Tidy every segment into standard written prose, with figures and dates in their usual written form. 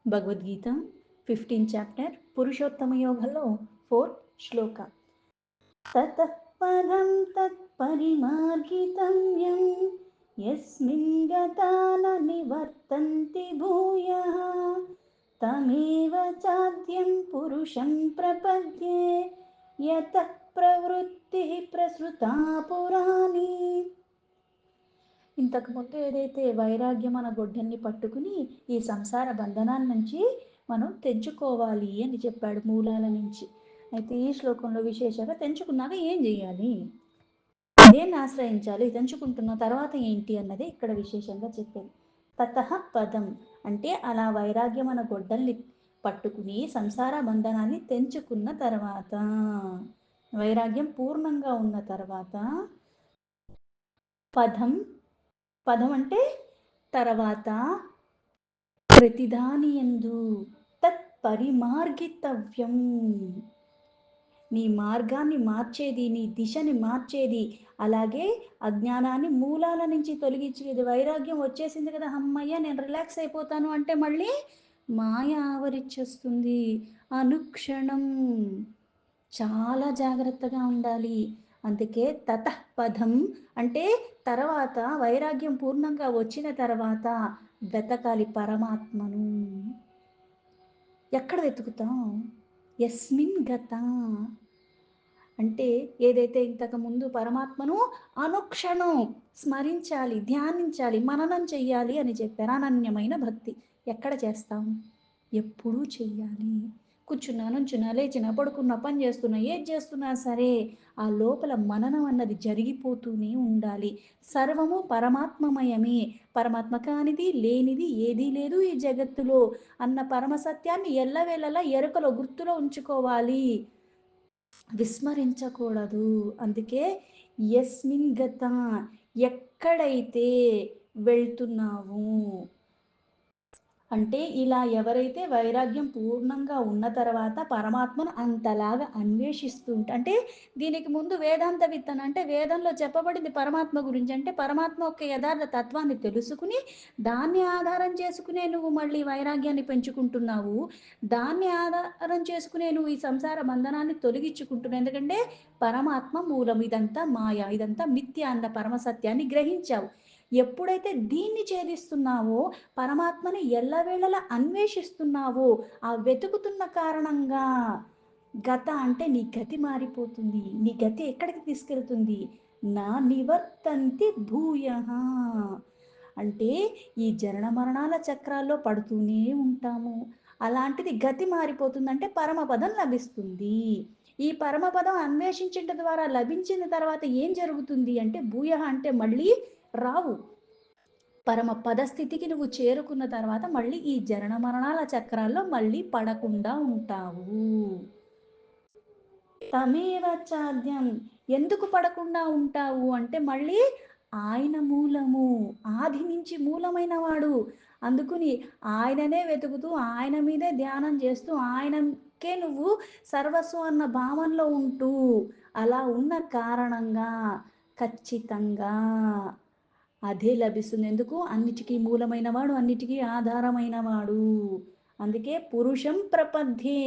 Bhagavad Gita 15th chapter Purushottama యోగంలో 4th శ్లోక. తతః పదం తత్పరిమార్గితవ్యం యస్మిన్ గతా న నివర్తంతి భూయః తమేవ చాద్యం పురుషం ప్రపద్యే యతః ప్రవృత్తిః ప్రసృతా పురాణి. ఇంతకుముందు ఏదైతే వైరాగ్యం అన్న గొడ్డల్ని పట్టుకుని ఈ సంసార బంధనాల నుంచి మనం తెంచుకోవాలి అని చెప్పాడు, మూలాల నుంచి. అయితే ఈ శ్లోకంలో విశేషంగా తెంచుకున్నాక ఏం చేయాలి, దేన్ని ఆశ్రయించాలి, తెంచుకుంటున్న తర్వాత ఏంటి అన్నది ఇక్కడ విశేషంగా చెప్పేది. తతః పదం అంటే అలా వైరాగ్యం అన్న గొడ్డల్ని పట్టుకుని సంసార బంధనాన్ని తెంచుకున్న తర్వాత, వైరాగ్యం పూర్ణంగా ఉన్న తర్వాత, పదం పదం అంటే తర్వాత, ప్రతిదాని యందు తత్పరిమార్గితవ్యం నీ మార్గాన్ని మార్చేది, నీ దిశని మార్చేది, అలాగే అజ్ఞానాన్ని మూలాల నుంచి తొలగించేది. వైరాగ్యం వచ్చేసింది కదా, అమ్మయ్య నేను రిలాక్స్ అయిపోతాను అంటే మళ్ళీ మాయ ఆవరించేస్తుంది. అనుక్షణం చాలా జాగ్రత్తగా ఉండాలి. అందుకే తతః పదం అంటే తర్వాత, వైరాగ్యం పూర్ణంగా వచ్చిన తర్వాత వెతకాలి పరమాత్మను. ఎక్కడ వెతుకుతాం? యస్మిన్ గత అంటే ఏదైతే ఇంతకు ముందు పరమాత్మను అనుక్షణం స్మరించాలి, ధ్యానించాలి, మననం చెయ్యాలి అని చెప్పారు. అనన్యమైన భక్తి ఎక్కడ చేస్తాం? ఎప్పుడూ చెయ్యాలి. కూర్చున్నా, నుంచున్నా, లేచినా, పడుకున్నా, పని చేస్తున్నా, ఏది చేస్తున్నా సరే ఆ లోపల మననం అన్నది జరిగిపోతూనే ఉండాలి. సర్వము పరమాత్మమయమే, పరమాత్మ కానిది లేనిది ఏదీ లేదు ఈ జగత్తులో అన్న పరమసత్యాన్ని ఎల్లవేళలా ఎరుకలో గుర్తులో ఉంచుకోవాలి, విస్మరించకూడదు. అందుకే యస్మిన్ గత ఎక్కడైతే వెళ్తున్నావు అంటే ఇలా ఎవరైతే వైరాగ్యం పూర్ణంగా ఉన్న తర్వాత పరమాత్మను అంతలాగా అన్వేషిస్తుంటే, అంటే దీనికి ముందు వేదాంత విత్తన అంటే వేదంలో చెప్పబడింది పరమాత్మ గురించి, అంటే పరమాత్మ యొక్క యథార్థ తత్వాన్ని తెలుసుకుని దాన్ని ఆధారం చేసుకునే నువ్వు మళ్ళీ వైరాగ్యాన్ని పెంచుకుంటున్నావు, దాన్ని ఆధారం చేసుకునే నువ్వు ఈ సంసార బంధనాన్ని తొలగించుకుంటున్నావు. ఎందుకంటే పరమాత్మ మూలం, ఇదంతా మాయ, ఇదంతా మిథ్య అన్న పరమసత్యాన్ని గ్రహించావు. ఎప్పుడైతే దీన్ని ఛేదిస్తున్నావో, పరమాత్మని ఎల్లవేళలా అన్వేషిస్తున్నావో, ఆ వెతుకుతున్న కారణంగా గత అంటే నీ గతి మారిపోతుంది. నీ గతి ఎక్కడికి తీసుకెళ్తుంది? నా నివర్తంతి భూయ అంటే ఈ జనన మరణాల చక్రాల్లో పడుతూనే ఉంటాము. అలాంటిది గతి మారిపోతుంది అంటే పరమపదం లభిస్తుంది. ఈ పరమపదం అన్వేషించట ద్వారా లభించిన తర్వాత ఏం జరుగుతుంది అంటే భూయ అంటే మళ్ళీ రావు. పరమ పదస్థితికి నువ్వు చేరుకున్న తర్వాత మళ్ళీ ఈ జనన మరణాల చక్రాల్లో మళ్ళీ పడకుండా ఉంటావు. తమేవ చాద్యం ఎందుకు పడకుండా ఉంటావు అంటే మళ్ళీ ఆయన మూలము, ఆది నుంచి మూలమైన వాడు. అందుకుని ఆయననే వెతుకుతూ ఆయన మీదే ధ్యానం చేస్తూ ఆయనకే నువ్వు సర్వస్వం అన్న భావనలో ఉంటూ అలా ఉన్న కారణంగా ఖచ్చితంగా అదే లభిస్తుంది. ఎందుకు? అన్నిటికీ మూలమైన వాడు, అన్నిటికీ ఆధారమైన వాడు. అందుకే పురుషం ప్రపద్యే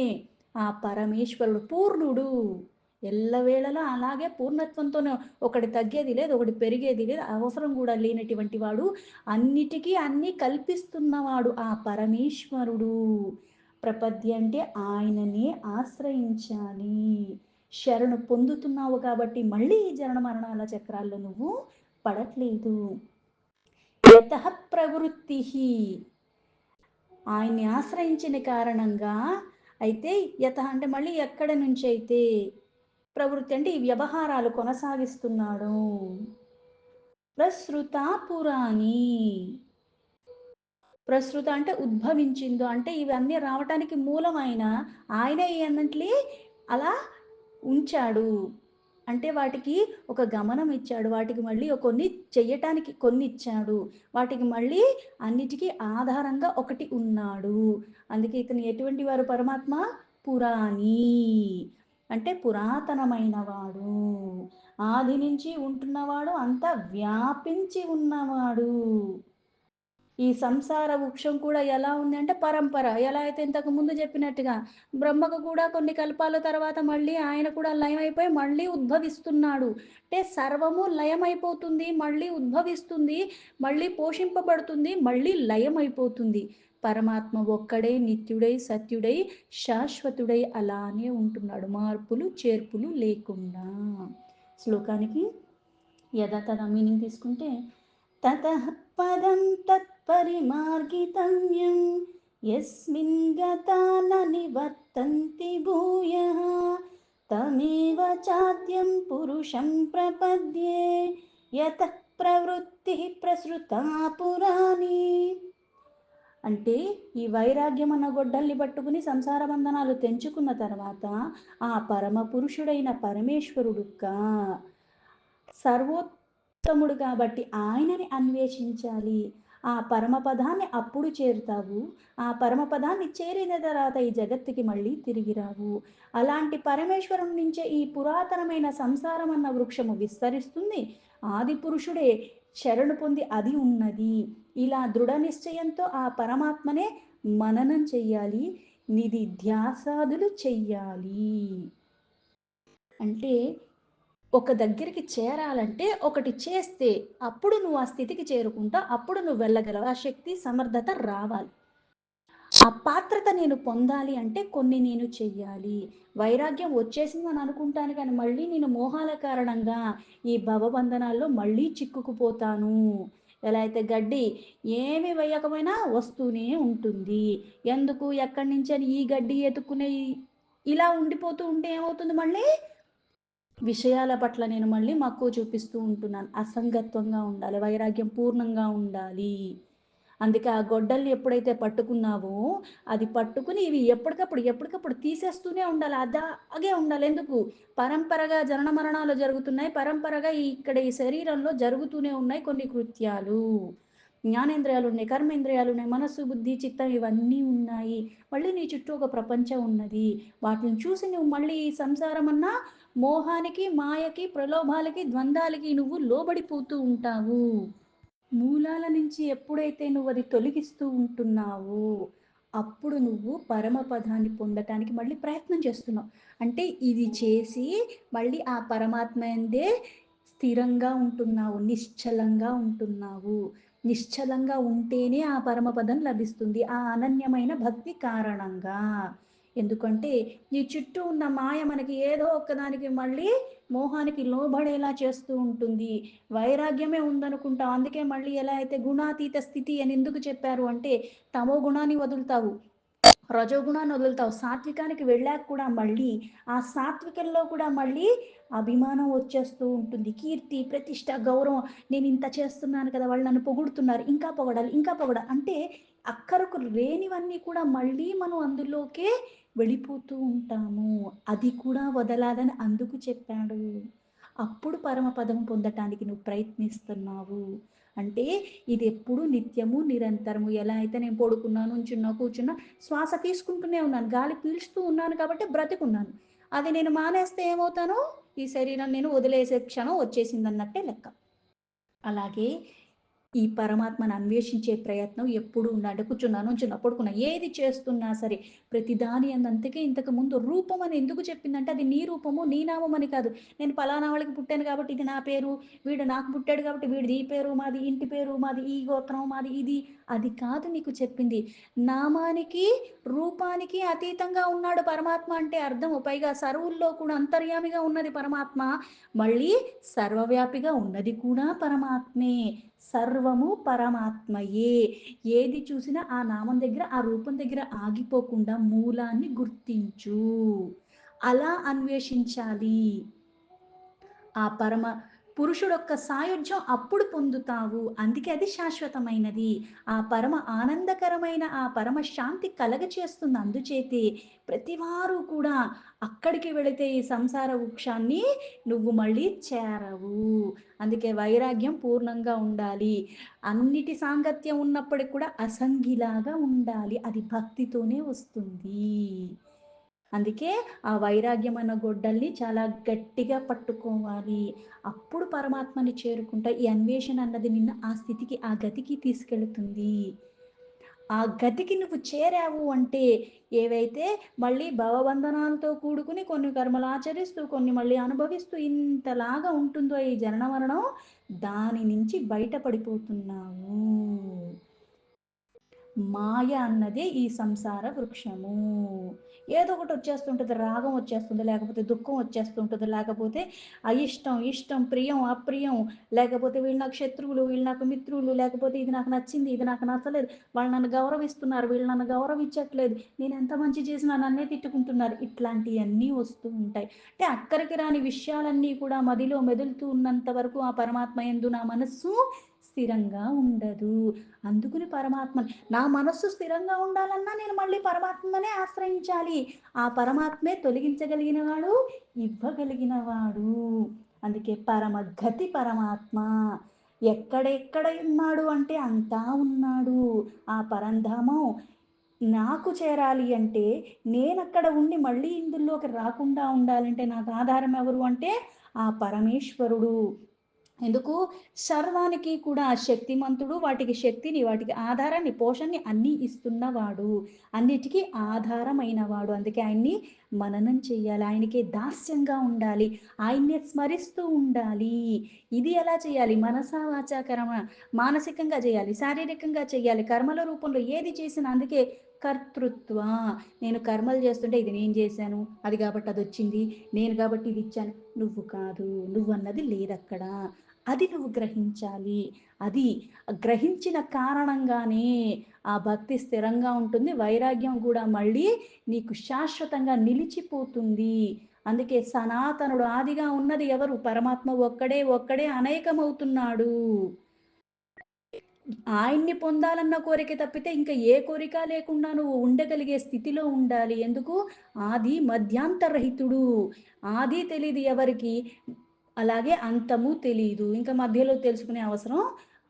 ఆ పరమేశ్వరుడు పూర్ణుడు, ఎల్లవేళలా అలాగే పూర్ణత్వంతోనే, ఒకటి తగ్గేది లేదు, ఒకటి పెరిగేది లేదు, అవసరం కూడా లేనటువంటి వాడు, అన్నిటికీ అన్నీ కల్పిస్తున్నవాడు ఆ పరమేశ్వరుడు. ప్రపద్య అంటే ఆయననే ఆశ్రయించాలి. శరణు పొందుతున్నావు కాబట్టి మళ్ళీ ఈ జనన మరణాల చక్రాల్లో నువ్వు పడట్లేదు. యతః ప్రవృత్తి ఆయన్ని ఆశ్రయించిన కారణంగా అయితే, యత అంటే మళ్ళీ ఎక్కడ నుంచి అయితే, ప్రవృత్తి అంటే ఈ వ్యవహారాలు కొనసాగిస్తున్నాడు. ప్రసృత పురాణి, ప్రసృత అంటే ఉద్భవించిందో, అంటే ఇవన్నీ రావటానికి మూలమైన ఆయన అన్నట్లే అలా ఉంచాడు. అంటే వాటికి ఒక గమనం ఇచ్చాడు, వాటికి మళ్ళీ కొన్ని చెయ్యటానికి కొన్ని ఇచ్చాడు, వాటికి మళ్ళీ అన్నిటికీ ఆధారంగా ఒకటి ఉన్నాడు. అందుకే ఇతను ఎటువంటి వారు? పరమాత్మ పురాణి అంటే పురాతనమైన వాడు, ఆది నుంచి ఉంటున్నవాడు, అంతా వ్యాపించి ఉన్నవాడు. ఈ సంసార వృక్షం కూడా ఎలా ఉంది అంటే పరంపర. ఎలా అయితే ఇంతకు ముందు చెప్పినట్టుగా బ్రహ్మకు కూడా కొన్ని కల్పాల తర్వాత మళ్ళీ ఆయన కూడా లయమైపోయి మళ్ళీ ఉద్భవిస్తున్నాడు. అంటే సర్వము లయమైపోతుంది, మళ్ళీ ఉద్భవిస్తుంది, మళ్ళీ పోషింపబడుతుంది, మళ్ళీ లయమైపోతుంది. పరమాత్మ ఒక్కడే నిత్యుడై, సత్యుడై, శాశ్వతుడై అలానే ఉంటున్నాడు. మార్పులు, చేర్పులు లేకుండా. శ్లోకానికి యథాతథ మీనింగ్ తీసుకుంటే తతః పదం తత్పరిమార్గితవ్యం యస్మిన్ గతా న నివర్తంతి భూయః తమేవ చాద్యం పురుషం ప్రపద్యే యతః ప్రవృత్తి ప్రసృతా పురాణి. అంటే ఈ వైరాగ్యం అన్న గొడ్డల్ని పట్టుకుని సంసార బంధనాలు తెంచుకున్న తర్వాత ఆ పరమ పురుషుడైన పరమేశ్వరుడుగా సర్వోత్తముడు కాబట్టి ఆయనని అన్వేషించాలి. ఆ పరమపదాన్ని అప్పుడు చేరుతావు. ఆ పరమపదాన్ని చేరిన తర్వాత ఈ జగత్తుకి మళ్ళీ తిరిగి రావు. అలాంటి పరమేశ్వరం నుంచే ఈ పురాతనమైన సంసారం అన్న వృక్షము విస్తరిస్తుంది. ఆది పురుషుడే శరణు పొంది అది ఉన్నది. ఇలా దృఢ నిశ్చయంతో ఆ పరమాత్మనే మననం చెయ్యాలి. నిధి ధ్యాసాదులు చెయ్యాలి. అంటే ఒక దగ్గరికి చేరాలంటే ఒకటి చేస్తే అప్పుడు నువ్వు ఆ స్థితికి చేరుకుంటావు. అప్పుడు నువ్వు వెళ్ళగలవు. ఆ శక్తి, సమర్థత రావాలి. ఆ పాత్రత నేను పొందాలి అంటే కొన్ని నేను చెయ్యాలి. వైరాగ్యం వచ్చేసిందని అనుకుంటాను కానీ మళ్ళీ నేను మోహాల కారణంగా ఈ భవబంధనాల్లో మళ్ళీ చిక్కుకుపోతాను. ఎలా అయితే గడ్డి ఏమి వేయకపోయినా వస్తూనే ఉంటుంది. ఎందుకు ఎక్కడి నుంచి అని ఈ గడ్డి ఎతుక్కునే ఇలా ఉండిపోతూ ఉంటే ఏమవుతుంది మళ్ళీ విషయాల పట్ల నేను మళ్ళీ మక్కువ చూపిస్తూ ఉంటున్నాను. అసంగత్వంగా ఉండాలి. వైరాగ్యం పూర్ణంగా ఉండాలి. అందుకే ఆ గొడ్డల్ని ఎప్పుడైతే పట్టుకున్నావో, అది పట్టుకుని ఇవి ఎప్పటికప్పుడు తీసేస్తూనే ఉండాలి. అలాగే ఉండాలి. ఎందుకు? పరంపరగా జనన మరణాలు జరుగుతున్నాయి. పరంపరగా ఇక్కడ ఈ శరీరంలో జరుగుతూనే ఉన్నాయి కొన్ని కృత్యాలు. జ్ఞానేంద్రియాలున్నాయి, కర్మేంద్రియాలున్నాయి, మనస్సు, బుద్ధి, చిత్తం ఇవన్నీ ఉన్నాయి. మళ్ళీ నీ చుట్టూ ఒక ప్రపంచం ఉన్నది. వాటిని చూసి నువ్వు మళ్ళీ ఈ సంసారం అన్నా మోహానికి, మాయకి, ప్రలోభాలకి, ద్వంద్వాలకి నువ్వు లోబడిపోతూ ఉంటావు. మూలాల నుంచి ఎప్పుడైతే నువ్వు అది తొలగిస్తూ ఉంటున్నావో అప్పుడు నువ్వు పరమపదాన్ని పొందటానికి మళ్ళీ ప్రయత్నం చేస్తున్నావు. అంటే ఇది చేసి మళ్ళీ ఆ పరమాత్మ యందే స్థిరంగా ఉంటున్నావు, నిశ్చలంగా ఉంటున్నావు. నిశ్చలంగా ఉంటేనే ఆ పరమపదం లభిస్తుంది ఆ అనన్యమైన భక్తి కారణంగా. ఎందుకంటే ఈ చుట్టూ ఉన్న మాయ మనకి ఏదో ఒక్కదానికి మళ్ళీ మోహానికి లోబడేలా చేస్తూ ఉంటుంది. వైరాగ్యమే ఉందనుకుంటాం. అందుకే మళ్ళీ ఎలా అయితే గుణాతీత స్థితి అని ఎందుకు చెప్పారు అంటే తమో గుణాన్ని వదులుతావు, రజోగుణాన్ని వదులుతావు, సాత్వికానికి వెళ్ళాక కూడా మళ్ళీ ఆ సాత్వికంలో కూడా మళ్ళీ అభిమానం వచ్చేస్తూ ఉంటుంది. కీర్తి, ప్రతిష్ట, గౌరవం. నేను ఇంత చేస్తున్నాను కదా, వాళ్ళు నన్ను పొగుడుతున్నారు, ఇంకా పొగడాలి, ఇంకా పొగడాలి అంటే అక్కరకు లేనివన్నీ కూడా మళ్ళీ మనం అందులోకే వెళ్ళిపోతూ ఉంటాము. అది కూడా వదలాలని అందుకు చెప్పాడు. అప్పుడు పరమపదం పొందటానికి నువ్వు ప్రయత్నిస్తున్నావు. అంటే ఇది ఎప్పుడు నిత్యము నిరంతరము. ఎలా అయితే నేను పడుకున్నా, నుంచున్నా, కూర్చున్నా శ్వాస తీసుకుంటూనే ఉన్నాను, గాలి పీల్చుతూ ఉన్నాను కాబట్టి బ్రతికున్నాను. అది నేను మానేస్తే ఏమవుతాను? ఈ శరీరం నేను వదిలేసే క్షణం వచ్చేసిందన్నట్టే లెక్క. అలాగే ఈ పరమాత్మను అన్వేషించే ప్రయత్నం ఎప్పుడు ఉండాలి. కూర్చున్నా, నుంచున్నా, పడుకున్నా ఏది చేస్తున్నా సరే ప్రతిదాని యందు అందుకే ఇంతకు ముందు రూపం అని ఎందుకు చెప్పిందంటే అది నీ రూపము, నీ నామం అని కాదు. నేను పలానా వాళ్ళకి పుట్టాను కాబట్టి ఇది నా పేరు, వీడు నాకు పుట్టాడు కాబట్టి వీడిది ఈ పేరు, మాది ఇంటి పేరు, మాది ఈ గోత్రం, మాది ఇది అది కాదు నీకు చెప్పింది. నామానికి, రూపానికి అతీతంగా ఉన్నాడు పరమాత్మ అంటే అర్థము. పైగా సర్వుల్లో కూడా అంతర్యామిగా ఉన్నది పరమాత్మ. మళ్ళీ సర్వవ్యాపిగా ఉన్నది కూడా పరమాత్మే. సర్వము పరమాత్మయే. ఏది చూసినా ఆ నామం దగ్గర, ఆ రూపం దగ్గర ఆగిపోకుండా మూలాన్ని గుర్తించు. అలా అన్వేషించాలి. ఆ పరమ పురుషుడొక్క సాయుధ్యం అప్పుడు పొందుతావు. అందుకే అది శాశ్వతమైనది. ఆ పరమ ఆనందకరమైన ఆ పరమ శాంతి కలగచేస్తుంది. అందుచేతే ప్రతివారు కూడా అక్కడికి వెళితే ఈ సంసార వృక్షాన్ని నువ్వు మళ్ళీ చేరవు. అందుకే వైరాగ్యం పూర్ణంగా ఉండాలి. అన్నిటి సాంగత్యం ఉన్నప్పటికి కూడా అసంగిలాగా ఉండాలి. అది భక్తితోనే వస్తుంది. అందుకే ఆ వైరాగ్యం అన్న గొడ్డల్ని చాలా గట్టిగా పట్టుకోవాలి. అప్పుడు పరమాత్మని చేరుకుంటా. ఈ అన్వేషణ అన్నది నిన్ను ఆ స్థితికి, ఆ గతికి తీసుకెళుతుంది. ఆ గతికి నువ్వు చేరావు అంటే, ఏవైతే మళ్ళీ భవబంధనాలతో కూడుకుని కొన్ని కర్మలాచరిస్తూ, కొన్ని మళ్ళీ అనుభవిస్తూ ఇంతలాగా ఉంటుందో ఈ జనన మరణం, దాని నుంచి బయట పడిపోతున్నావు. మాయ అన్నదే ఈ సంసార వృక్షము. ఏదో ఒకటి వచ్చేస్తుంటది. రాగం వచ్చేస్తుంది, లేకపోతే దుఃఖం వచ్చేస్తుంటది, లేకపోతే అయిష్టం, ఇష్టం, ప్రియం, అప్రియం, లేకపోతే వీళ్ళు నాకు శత్రువులు, వీళ్ళు నాకు మిత్రులు, లేకపోతే ఇది నాకు నచ్చింది, ఇది నాకు నచ్చలేదు. వాళ్ళు నన్ను గౌరవిస్తున్నారు, వీళ్ళు నన్ను గౌరవించట్లేదు. నేను ఎంత మంచి చేసినా నన్నే తిట్టుకుంటున్నారు. ఇట్లాంటియన్నీ వస్తూ ఉంటాయి. అంటే అక్కరికి రాని విషయాలన్నీ కూడా మదిలో మెదులుతూ ఉన్నంత వరకు ఆ పరమాత్మ యందు నా మనస్సు స్థిరంగా ఉండదు. అందుకని పరమాత్మ నా మనస్సు స్థిరంగా ఉండాలన్నా నేను మళ్ళీ పరమాత్మనే ఆశ్రయించాలి. ఆ పరమాత్మే తొలగించగలిగిన వాడు, ఇవ్వగలిగిన వాడు. అందుకే పరమగతి పరమాత్మ. ఎక్కడెక్కడ ఉన్నాడు అంటే అంతా ఉన్నాడు. ఆ పరంధామం నాకు చేరాలి అంటే నేనక్కడ ఉండి మళ్ళీ ఇందులోకి రాకుండా ఉండాలంటే నాకు ఆధారం ఎవరు అంటే ఆ పరమేశ్వరుడు. ఎందుకు? సర్వానికి కూడా శక్తిమంతుడు. వాటికి శక్తిని, వాటికి ఆధారాన్ని, పోషణని అన్నీ ఇస్తున్నవాడు. అన్నిటికీ ఆధారమైనవాడు. అందుకే ఆయన్ని మననం చెయ్యాలి. ఆయనకే దాస్యంగా ఉండాలి. ఆయన్నే స్మరిస్తూ ఉండాలి. ఇది ఎలా చేయాలి? మనసా వాచా కర్మ మానసికంగా చేయాలి. శారీరకంగా చేయాలి. కర్మల రూపంలో ఏది చేసినా అందుకే కర్తృత్వ. నేను కర్మలు చేస్తుంటే ఇది నేను చేశాను. అది కాబట్టి అదొచ్చింది. నేను కాబట్టి ఇది ఇచ్చాను. నువ్వు కాదు. నువ్వన్నది లేదక్కడ. అది నువ్వు గ్రహించాలి. అది గ్రహించిన కారణంగానే ఆ భక్తి స్థిరంగా ఉంటుంది. వైరాగ్యం కూడా మళ్ళీ నీకు శాశ్వతంగా నిలిచిపోతుంది. అందుకే సనాతనుడు ఆదిగా ఉన్నది ఎవరు? పరమాత్మ ఒక్కడే, ఒక్కడే అనేకమవుతున్నాడు. ఆయన్ని పొందాలన్న కోరిక తప్పితే ఇంకా ఏ కోరిక లేకుండా నువ్వు ఉండగలిగే స్థితిలో ఉండాలి. ఎందుకు? ఆది మధ్యాంతరహితుడు. ఆది తెలీదు ఎవరికీ. అలాగే అంతము తెలీదు. ఇంకా మధ్యలో తెలుసుకునే అవసరం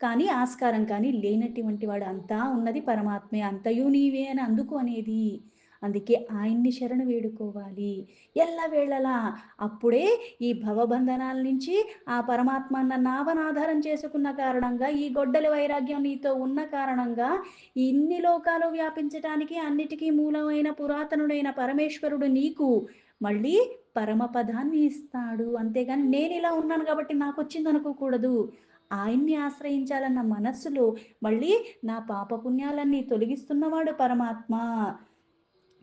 కానీ, ఆస్కారం కానీ లేనటువంటి వాడు. అంతా ఉన్నది పరమాత్మే. అంతయు నీవే అని అందుకు అనేది. అందుకే ఆయన్ని శరణు వేడుకోవాలి. ఎల్లవేళలా. అప్పుడే ఈ భవబంధనాల నుంచి ఆ పరమాత్మ అన్న నావనాధారం చేసుకున్న కారణంగా, ఈ గొడ్డలి వైరాగ్యం నీతో ఉన్న కారణంగా, ఇన్ని లోకాలు వ్యాపించటానికి అన్నిటికీ మూలమైన పురాతనుడైన పరమేశ్వరుడు నీకు మళ్ళీ పరమపదాన్ని ఇస్తాడు. అంతేగాని నేనిలా ఉన్నాను కాబట్టి నాకొచ్చిందనుకోకూడదు. ఆయన్ని ఆశ్రయించాలన్న మనస్సులో మళ్ళీ నా పాపపుణ్యాలన్నీ తొలగిస్తున్నవాడు పరమాత్మ.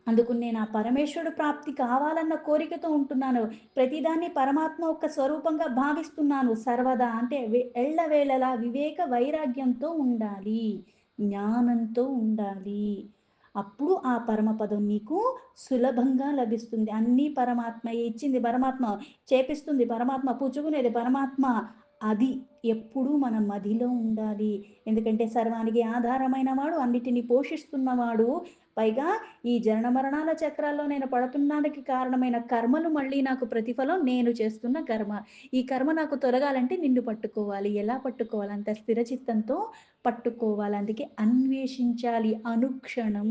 అందుకు నేను ఆ పరమేశ్వరుడు ప్రాప్తి కావాలన్న కోరికతో ఉంటున్నాను. ప్రతిదాన్ని పరమాత్మ యొక్క స్వరూపంగా భావిస్తున్నాను సర్వదా. అంటే ఎల్లవేళలా వివేక వైరాగ్యంతో ఉండాలి. జ్ఞానంతో ఉండాలి. అప్పుడు ఆ పరమపదం నీకు సులభంగా లభిస్తుంది. అన్నీ పరమాత్మయే. ఇచ్చింది పరమాత్మ, చేపిస్తుంది పరమాత్మ, పుచ్చుకునేది పరమాత్మ. అది ఎప్పుడూ మన మదిలో ఉండాలి. ఎందుకంటే సర్వానికి ఆధారమైన వాడు, అన్నిటిని పోషిస్తున్నవాడు. పైగా ఈ జనన మరణాల చక్రాల్లో నేను పడుతున్నానికి కారణమైన కర్మలు మళ్ళీ నాకు ప్రతిఫలం నేను చేస్తున్న కర్మ. ఈ కర్మ నాకు తొలగాలంటే నిన్ను పట్టుకోవాలి. ఎలా పట్టుకోవాలి? అంత స్థిర చిత్తంతో పట్టుకోవాలి. అందుకే అన్వేషించాలి అనుక్షణం.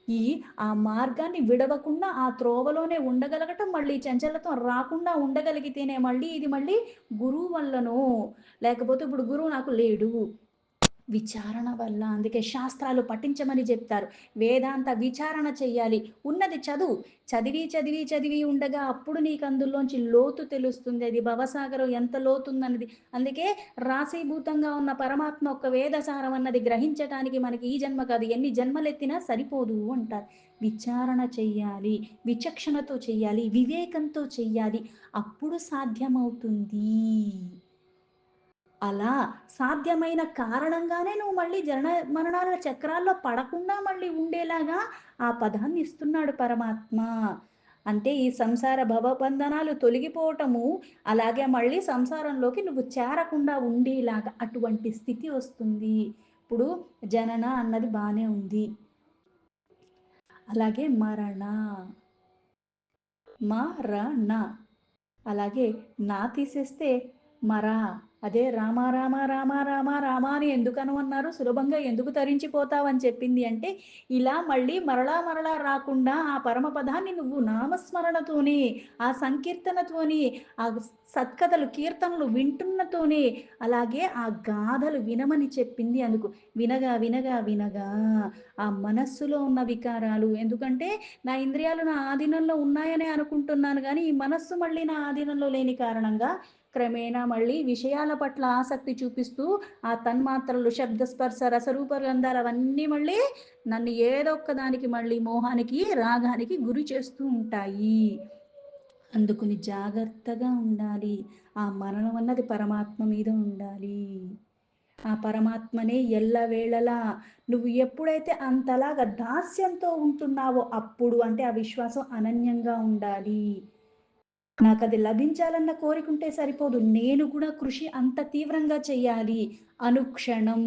ఈ ఆ మార్గాన్ని విడవకుండా ఆ త్రోవలోనే ఉండగలగటం, మళ్ళీ చంచలత్వం రాకుండా ఉండగలిగితేనే మళ్ళీ ఇది మళ్ళీ గురువు వల్లనో, లేకపోతే ఇప్పుడు గురువు నాకు లేడు. విచారణ వల్ల. అందుకే శాస్త్రాలు పఠించమని జెప్తారు. వేదాంత విచారణ చెయ్యాలి. ఉన్నది చదువు. చదివి, చదివి, చదివి ఉండగా అప్పుడు నీకందులోంచి లోతు తెలుస్తుంది. అది భవసాగరం ఎంత లోతుందన్నది. అందుకే రాశీభూతంగా ఉన్న పరమాత్మ ఒక్క వేదసారం అన్నది గ్రహించటానికి మనకి ఈ జన్మ కాదు, ఎన్ని జన్మలెత్తినా సరిపోదు అంటారు. విచారణ చెయ్యాలి. విచక్షణతో చెయ్యాలి. వివేకంతో చెయ్యాలి. అప్పుడు సాధ్యమవుతుంది. అలా సాధ్యమైన కారణంగానే నువ్వు మళ్ళీ జనన మరణాల చక్రాల్లో పడకుండా మళ్ళీ ఉండేలాగా ఆ పదాన్ని ఇస్తున్నాడు పరమాత్మ. అంటే ఈ సంసార భవబంధనాలు తొలగిపోవటము, అలాగే మళ్ళీ సంసారంలోకి నువ్వు చేరకుండా ఉండేలాగా అటువంటి స్థితి వస్తుంది. ఇప్పుడు జనన అన్నది బానే ఉంది. అలాగే మరణ, మరణ. అలాగే నా తీసేస్తే మర. అదే రామ రామ రామ రామ రామ అని ఎందుకనమన్నారు? సులభంగా ఎందుకు తరించిపోతావని చెప్పింది అంటే, ఇలా మళ్ళీ మరలా మరలా రాకుండా ఆ పరమపదాన్ని నువ్వు నామస్మరణతోని, ఆ సంకీర్తనతోని, ఆ సత్కథలు, కీర్తనలు వింటున్నతోనే, అలాగే ఆ గాథలు వినమని చెప్పింది అందుకు. వినగా, వినగా, వినగా ఆ మనస్సులో ఉన్న వికారాలు ఎందుకంటే, నా ఇంద్రియాలు నా ఆధీనంలో ఉన్నాయనే అనుకుంటున్నాను గానీ, ఈ మనస్సు మళ్ళీ నా ఆధీనంలో లేని కారణంగా క్రమేణా మళ్ళీ విషయాల పట్ల ఆసక్తి చూపిస్తూ, ఆ తన్మాత్రలు, శబ్ద, స్పర్శ, రసరూప గంధాలు అవన్నీ మళ్ళీ నన్ను ఏదో ఒక్క దానికి మళ్ళీ మోహానికి, రాగానికి గురి చేస్తూ ఉంటాయి. అందుకుని జాగ్రత్తగా ఉండాలి. ఆ మననం అన్నది పరమాత్మ మీద ఉండాలి. ఆ పరమాత్మనే ఎల్లవేళలా నువ్వు ఎప్పుడైతే అంతలాగా దాస్యంతో ఉంటున్నావో అప్పుడు అంటే ఆ విశ్వాసం అనన్యంగా ఉండాలి. నాకది లభించాలన్న కోరికుంటే సరిపోదు. నేను కూడా కృషి అంత తీవ్రంగా చెయ్యాలి. అనుక్షణం.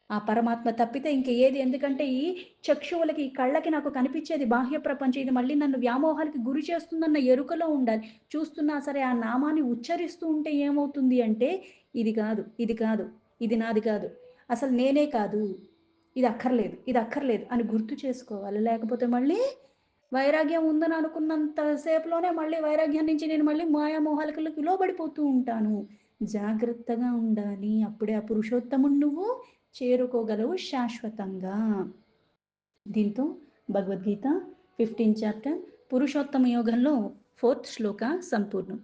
ఆ పరమాత్మ తప్పితే ఇంక ఏది ఎందుకంటే ఈ చక్షువులకి, ఈ కళ్ళకి నాకు కనిపిచ్చేది బాహ్య ప్రపంచం. ఇది మళ్ళీ నన్ను వ్యామోహాలకి గురి చేస్తుందన్న ఎరుకలో ఉండాలి. చూస్తున్నా సరే ఆ నామాన్ని ఉచ్చరిస్తూ ఉంటే ఏమవుతుంది అంటే, ఇది కాదు, ఇది కాదు, ఇది నాది కాదు. అసలు నేనే కాదు. ఇది అక్కర్లేదు, ఇది అక్కర్లేదు అని గుర్తు చేసుకోవాలి. లేకపోతే మళ్ళీ వైరాగ్యం ఉందని అనుకున్నంత సేపులోనే మళ్ళీ వైరాగ్యం నుంచి నేను మళ్ళీ మాయామోహాలకులకి లోబడిపోతూ ఉంటాను. జాగ్రత్తగా ఉండాలి. అప్పుడే ఆ పురుషోత్తముడిని నువ్వు చేరుకోగలవు శాశ్వతంగా. దీంతో భగవద్గీత 15th చాప్టర్ పురుషోత్తమ యోగంలో 4th శ్లోక సంపూర్ణం.